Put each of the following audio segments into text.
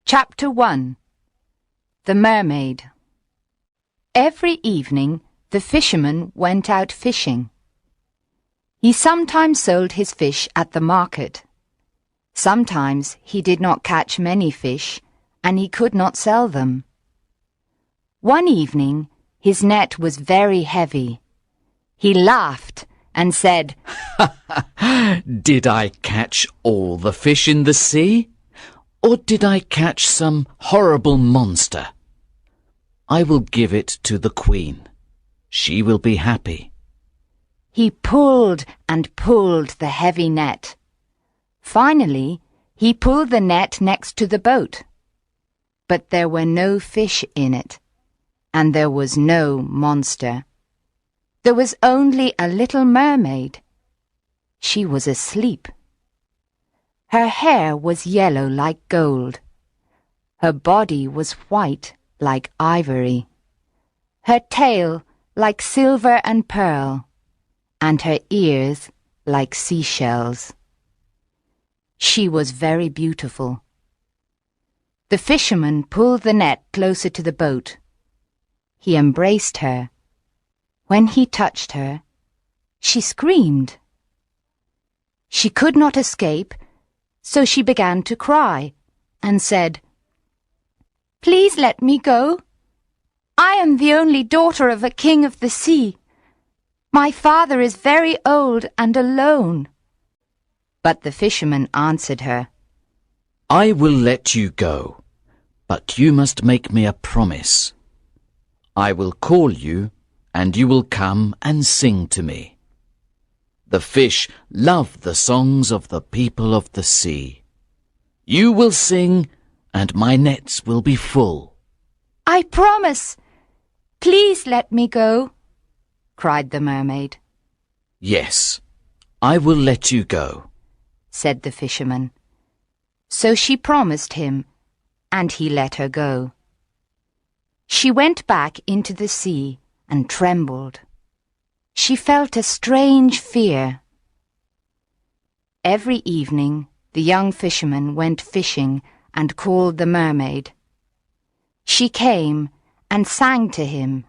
Chapter 1. The Mermaid. Every evening the fisherman went out fishing. He sometimes sold his fish at the market. Sometimes he did not catch many fish, and he could not sell them. One evening his net was very heavy. He laughed and said, "Did I catch all the fish in the sea? Or did I catch some horrible monster? I will give it to the Queen. She will be happy." He pulled and pulled the heavy net. Finally, he pulled the net next to the boat. But there were no fish in it, and there was no monster. There was only a little mermaid. She was asleep. Her hair was yellow like gold. Her body was white like ivory. Her tail like silver and pearl, and her ears like seashells. She was very beautiful. The fisherman pulled the net closer to the boat. He embraced her. When he touched her, she screamed. She could not escape, so she began to cry and said, "Please let me go. I am the only daughter of a king of the sea. My father is very old and alone." But the fisherman answered her, "I will let you go, but you must make me a promise. I will call you, and you will come and sing to me. The fish love the songs of the people of the sea. You will sing, and my nets will be full." "I promise. Please let me go," cried the mermaid. "Yes, I will let you go," said the fisherman. So she promised him, and he let her go. She went back into the sea and trembled. She felt a strange fear. Every evening the young fisherman went fishing and called the mermaid. She came and sang to him.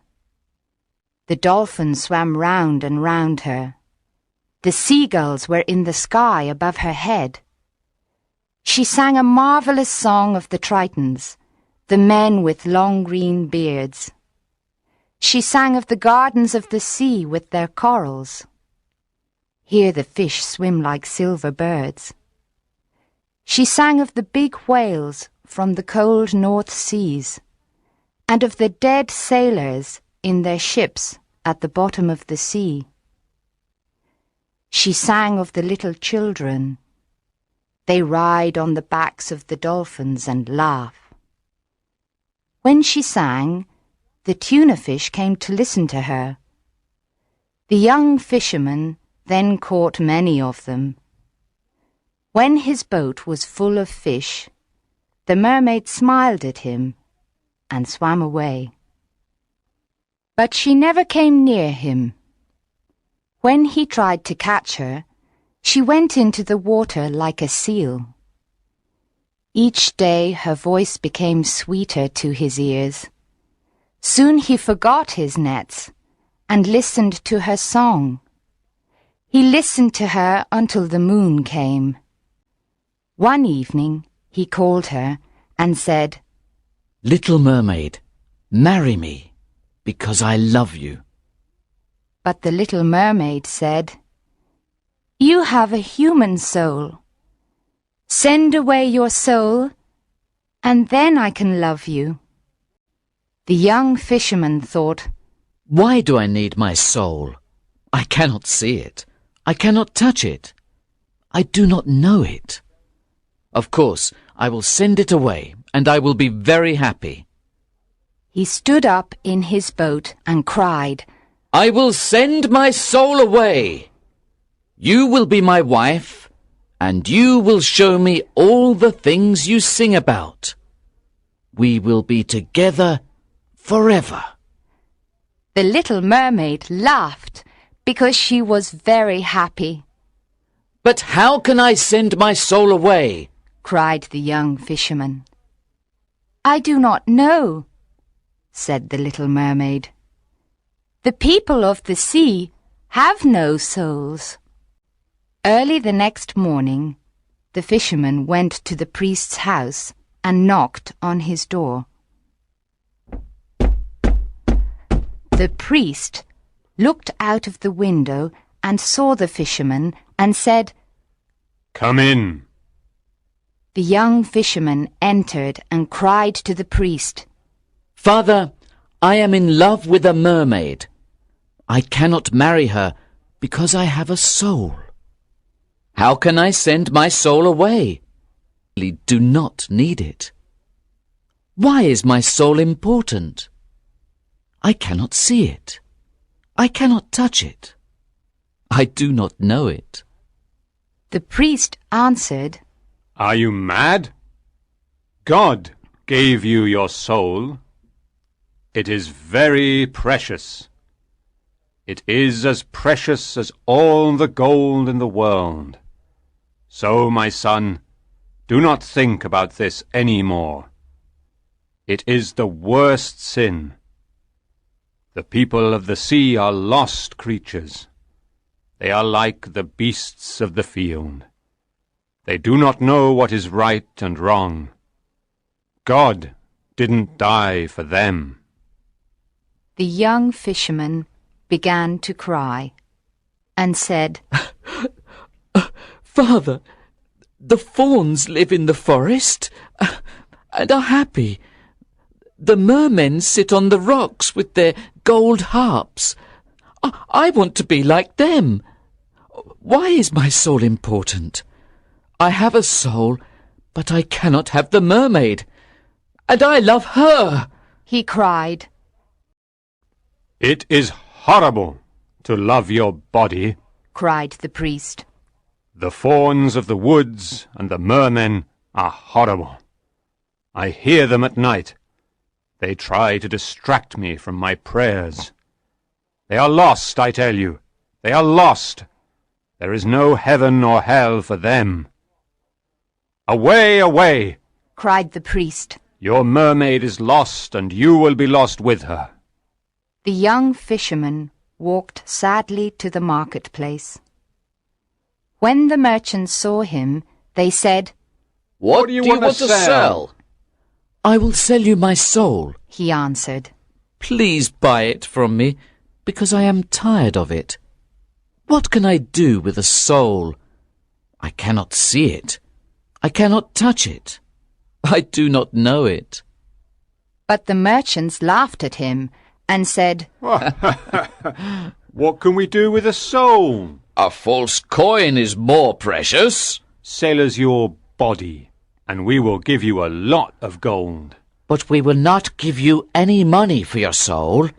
The dolphins swam round and round her. The seagulls were in the sky above her head. She sang a marvelous song of the Tritons, the men with long green beards. She sang of the gardens of the sea with their corals. Here the fish swim like silver birds. She sang of the big whales from the cold North Seas, and of the dead sailors in their ships at the bottom of the sea. She sang of the little children. They ride on the backs of the dolphins and laugh. When she sang, the tuna fish came to listen to her. The young fisherman then caught many of them. When his boat was full of fish, the mermaid smiled at him and swam away. But she never came near him. When he tried to catch her, she went into the water like a seal. Each day her voice became sweeter to his ears. Soon he forgot his nets and listened to her song. He listened to her until the moon came. One evening he called her and said, "Little mermaid, marry me, because I love you." But the little mermaid said, "You have a human soul. Send away your soul, and then I can love you." The young fisherman thought, "Why do I need my soul? I cannot see it. I cannot touch it. I do not know it. Of course, I will send it away, and I will be very happy." He stood up in his boat and cried, "I will send my soul away. You will be my wife, and you will show me all the things you sing about. We will be together forever." The little mermaid laughed because she was very happy. "But how can I send my soul away?" cried the young fisherman. I do not know, said the little mermaid. The people of the sea have no souls. Early the next morning, the fisherman went to the priest's house and knocked on his door. The priest looked out of the window and saw the fisherman and said, "Come in." The young fisherman entered and cried to the priest, "Father, I am in love with a mermaid. I cannot marry her because I have a soul. How can I send my soul away? I do not need it. Why is my soul important? I cannot see it. I cannot touch it. I do not know it." The priest answered, Are you mad? God gave you your soul. It is very precious. It is as precious as all the gold in the world. So, my son, do not think about this any more. It is the worst sin. The people of the sea are lost creatures. They are like the beasts of the field. They do not know what is right and wrong. God didn't die for them. The young fisherman began to cry and said, "Father, the fawns live in the forest and are happy. The mermen sit on the rocks with their gold harps. I want to be like them. Why is my soul important? I have a soul, but I cannot have the mermaid. And I love her," he cried. It is horrible to love your body. Cried the priest. The fawns of the woods and the mermen are horrible. I hear them at night. They try to distract me from my prayers. They are lost, I tell you. They are lost. There is no heaven or hell for them. Away, away! Cried the priest. Your mermaid is lost, and you will be lost with her. The young fisherman walked sadly to the marketplace. When the merchants saw him, they said, What do you want to sell? "I will sell you my soul," he answered. "Please buy it from me, because I am tired of it. What can I do with a soul? I cannot see it. I cannot touch it. I do not know it." But the merchants laughed at him and said, What can we do with a soul? "A false coin is more precious." Sell us your body, and we will give you a lot of gold. "But we will not give you any money for your soul."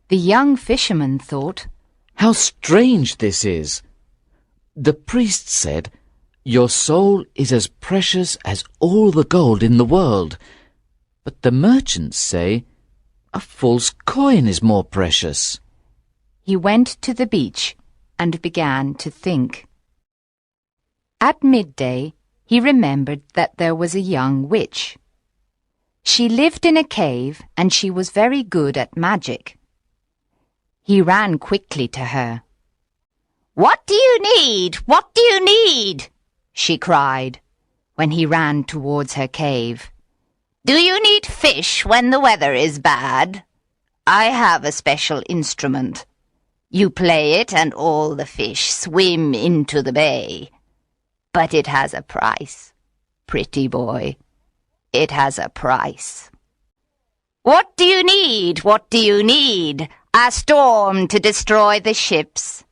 The young fisherman thought, How strange this is. The priest said, "Your soul is as precious as all the gold in the world." But the merchants say, "A false coin is more precious." He went to the beach and began to think. At midday, he remembered that there was a young witch. She lived in a cave and she was very good at magic. He ran quickly to her. "What do you need? What do you need?" she cried when he ran towards her cave. "Do you need fish when the weather is bad? I have a special instrument. You play it and all the fish swim into the bay. But it has a price, pretty boy. It has a price." "What do you need? What do you need? A storm to destroy the ships.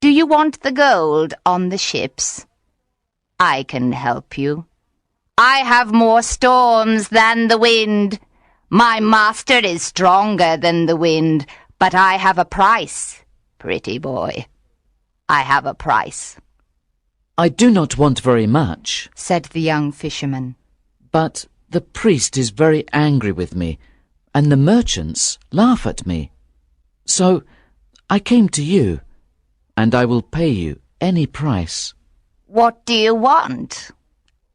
Do you want the gold on the ships? I can help you. I have more storms than the wind. My master is stronger than the wind, but I have a price, pretty boy. I have a price." "I do not want very much," said the young fisherman. "but the priest is very angry with me, and the merchants laugh at me. So I came to you, and I will pay you any price." "What do you want?"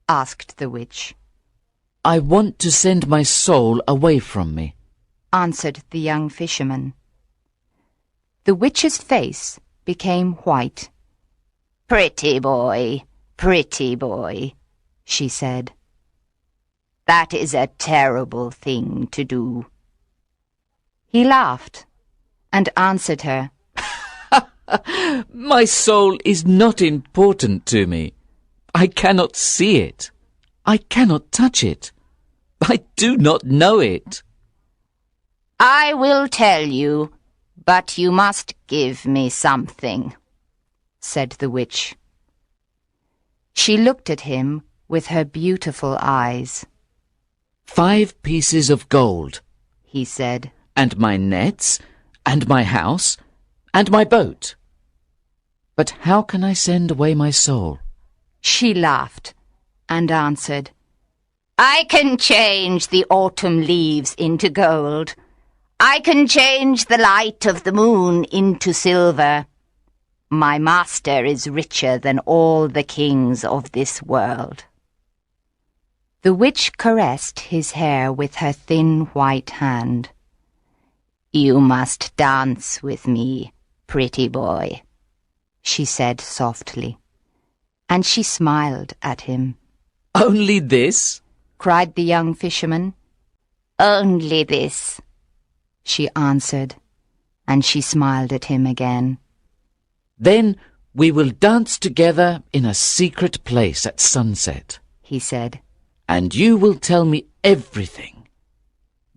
asked the witch. I want to send my soul away from me," answered the young fisherman. The witch's face became white. "Pretty boy, she said. "That is a terrible thing to do." He laughed and answered her, "My soul is not important to me. I cannot see it. I cannot touch it. I do not know it." "I will tell you, but you must give me something," said the witch. She looked at him with her beautiful eyes. 5 pieces of gold," he said. "and my nets, and my house, and my boat. But how can I send away my soul?" She laughed and answered, "I can change the autumn leaves into gold. I can change the light of the moon into silver. My master is richer than all the kings of this world." The witch caressed his hair with her thin white hand. "You must dance with me, pretty boy," she said softly, and she smiled at him. "Only this?" cried the young fisherman. "Only this," she answered, and she smiled at him again. "Then we will dance together in a secret place at sunset," he said. "and you will tell me everything.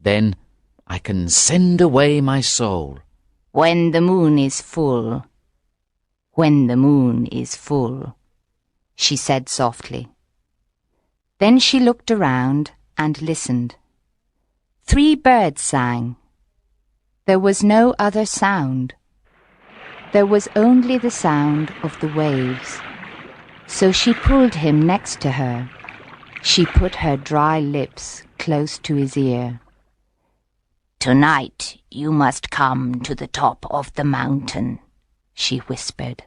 Then I can send away my soul." "When the moon is full, when the moon is full," she said softly. Then she looked around and listened. 3 birds sang. There was no other sound. There was only the sound of the waves. So she pulled him next to her. She put her dry lips close to his ear. "Tonight you must come to the top of the mountain," she whispered.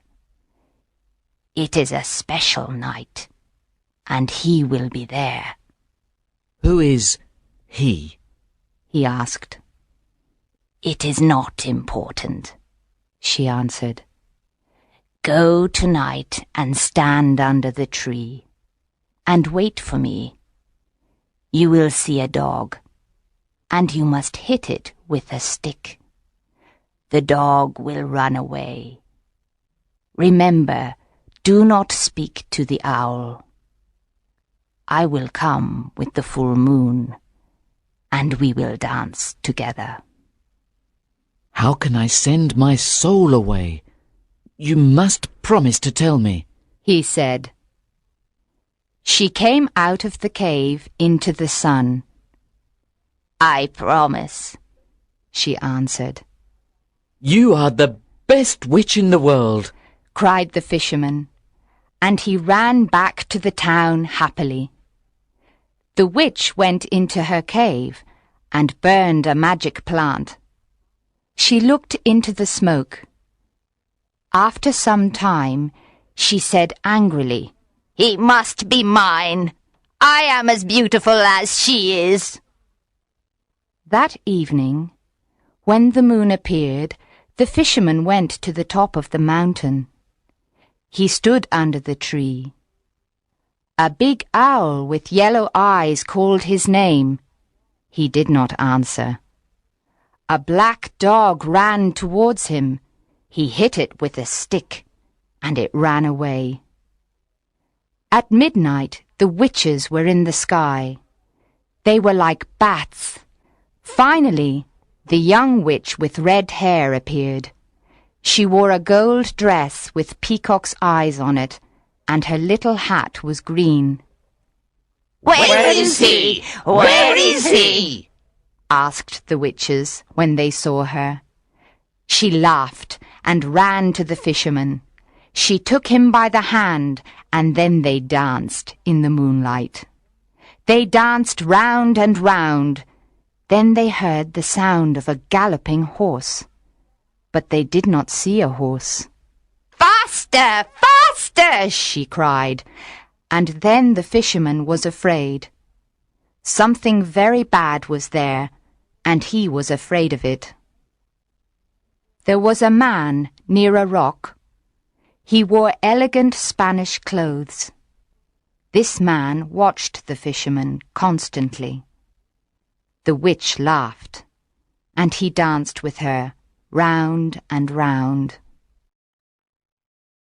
"It is a special night, and he will be there." "Who is he?" he asked. "It is not important," she answered. "Go tonight and stand under the tree, and wait for me. You will see a dog, and you must hit it with a stick. The dog will run away. Remember, do not speak to the owl. I will come with the full moon, and we will dance together." "How can I send my soul away? You must promise to tell me," he said. She came out of the cave into the sun. "I promise," she answered. "You are the best witch in the world," cried the fisherman, and he ran back to the town happily. The witch went into her cave and burned a magic plant. She looked into the smoke. After some time, she said angrily, "He must be mine. I am as beautiful as she is." That evening, when the moon appeared, the fisherman went to the top of the mountain. He stood under the tree. A big owl with yellow eyes called his name. He did not answer. A black dog ran towards him. He hit it with a stick, and it ran away. At midnight, the witches were in the sky. They were like bats. Finally, the young witch with red hair appeared. She wore a gold dress with peacock's eyes on it, and her little hat was green. Where is he? Where is he? asked the witches when they saw her. She laughed and ran to the fisherman. She took him by the hand, and then they danced in the moonlight. They danced round and round. Then they heard the sound of a galloping horse. But they did not see a horse. "Faster! Faster!" she cried, and then the fisherman was afraid. Something very bad was there, and he was afraid of it. There was a man near a rock. He wore elegant Spanish clothes. This man watched the fisherman constantly. The witch laughed, and he danced with her round and round.